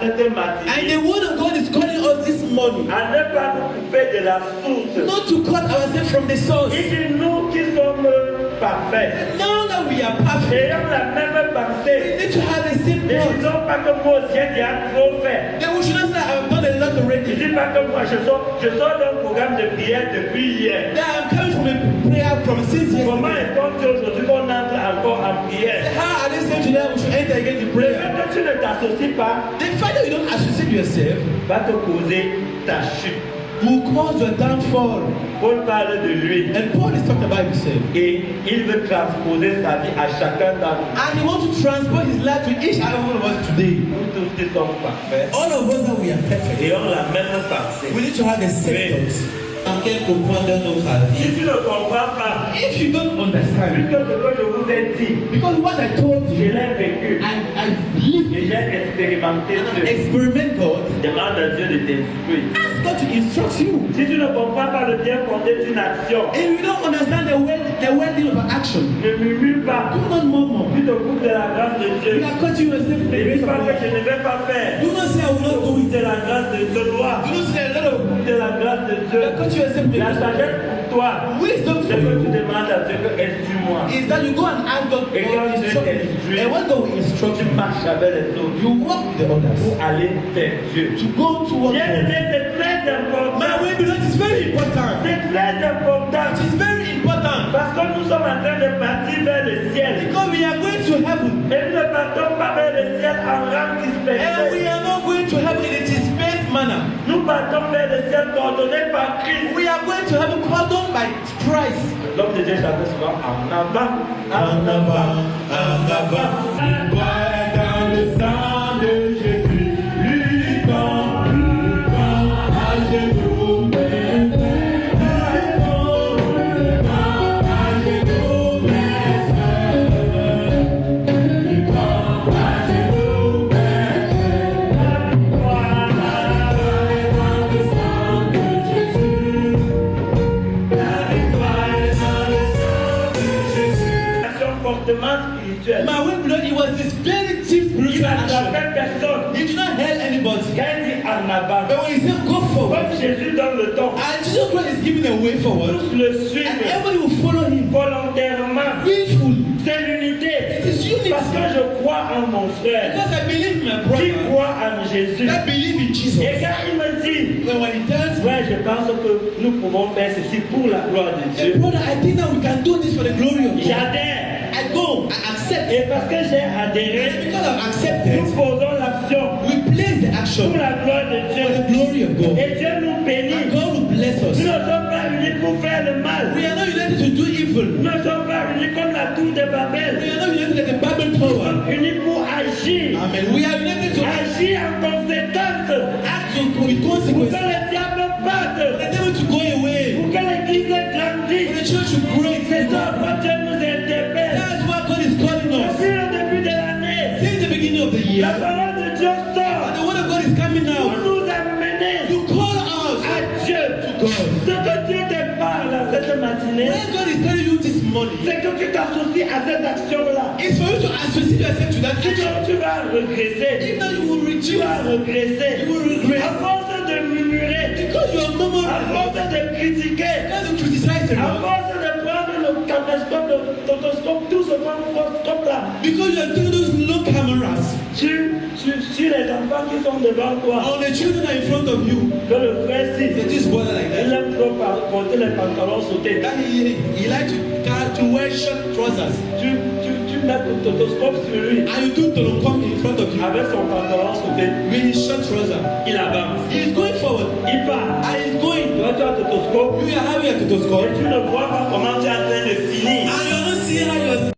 cette matinée. And the word of God is calling us this morning À ne pas nous couper de la source. not to cut ourselves from the source. Il dit nous qui sommes parfaits. Now that we are perfect, Ayons la même we pensée. need to have the same Ne thought. disons pas que moi aussi j'ai déjà trop fait. Then we should not say, I've done a lot Ne already. dis pas que moi je sors d'un programme de prière depuis hier. That I'm coming from a prayer from since Comment yesterday. est-ce qu'aujourd'hui qu'on entre encore en prière? How are they saying today we should enter again in Le prayer? fait que tu ne t'associes pas The fact that you don't associate yourself va te causer ta chute. will cause your downfall. Paul parle de lui And Paul is talking about himself. et il veut transposer sa vie à chacun d'entre nous. And he wants to transport his life to each and every one of us today. Nous tous qui sommes parfaits All of us that we are perfect. et ont la même pensée. We need to have the same thoughts. En quelque point dans notre Si vie. tu ne comprends pas, If you don't understand, puisque ce que je vous ai dit, because what I told je you, l'ai vécu I lived et it, j'ai expérimenté and ce. experiment God. Demande à Dieu de t'instruire. Ask God to instruct you. Si tu ne comprends pas le bien fondé d'une action, If you don't understand the well-being of an action, ne murmure pas. do not murmur. Tu te coupes de la grâce de You Dieu. are cutting yourself from the Ne grace dis of pas que God. je ne vais pas faire. Do not say I will not do Coupe it. de la grâce de Dieu. Do not say a lot of De la grâce de Dieu. you are cutting yourself from the La grace of God. sagesse pour toi, Wisdom c'est for que tu you demandes à Dieu que instruis-moi. is that you go and ask God Et quand to Dieu instruct you. t'instruit, And when God will instruct tu you, marches avec les autres you walk with the others. pour aller vers Dieu. To go towards Bien God. aimé, c'est très My important. way beloved is very important. C'est très important. It is very important Parce que nous sommes en train de partir vers le ciel. because we are going to heaven Et nous ne partons pas vers le ciel en rang and we dispersé. are not going to heaven in a dispersed manner. Nous partons vers le ciel coordonné par Christ. We are going to heaven called by Christ. L'homme de Dieu chantait souvent en avant, en avant, en avant. Bois dans le sang de Jésus, luttons, à genoux, Action fortement spirituelle. My way beloved, it was this very deep Il spiritual n'a action. frappé personne. He did not help anybody. Quand il dit en avant, But when he said go forward, comme Jésus donne le ton, and Jesus Christ is giving a way forward, tous le and suivent everybody will follow him volontairement. willfully. C'est l'unité. It is unity. Parce que je crois en mon frère Because I believe in my qui brother. croit en Jésus. I believe in Jesus. Et quand il me dit, When he tells me, ouais, je pense que nous pouvons faire ceci pour la gloire de hey, Dieu. brother, I think that we can do this for the glory of God. J'adhère. I go, I accept. Et parce que j'ai And adhéré, because I've nous accepted, posons l'action we place the pour action la gloire de for Dieu. the glory of God. Et Dieu nous And bénit. God will bless Nous us. ne sommes pas unis pour faire le mal. We are not united to do evil. Nous ne sommes pas unis comme la tour de We Babel. are not united like the Bible Nous tower. sommes unis pour agir. Amen. We are united to Agir en conséquence. act with Pour que consequences. le diable For parte. the devil to go away. Pour que l'église For grandisse. the church to grow. C'est ça pourquoi Dieu nous interpelle. That's why God is calling us. Depuis le début de l'année, Since the beginning of the la year, parole de Dieu and sort the word of God is coming pour now nous amener to call us à Dieu. to God. Ce que Dieu te parle cette matinée, When God is telling you this morning, c'est que tu t'associes à cette action-là. it's for you to associate yourself to that action. Sinon, tu vas regresser. If not, you will Tu vas reduce. regresser. You will regret. À force de murmurer, Because you are no more. à force de critiquer, Because you criticize the à Lord. force de prendre le caméscope, le totoscope, tout ce scope-là, Because you are doing those low cameras. sur les enfants qui sont devant toi, All the children are in front of you. que le frère They ci, just bother like il that. aime trop porter les pantalons sautés. That he like to wear short trousers. Tu mets le totoscope sur lui And you do Tolocom in front of you avec son pantalon sauté. with his short trousers. Il avance. He is going forward. Il part. And he's going. Toi, tu as le totoscope. You are having a Et stethoscope. tu ne vois pas comment tu es en train de finir. And you don't see how you are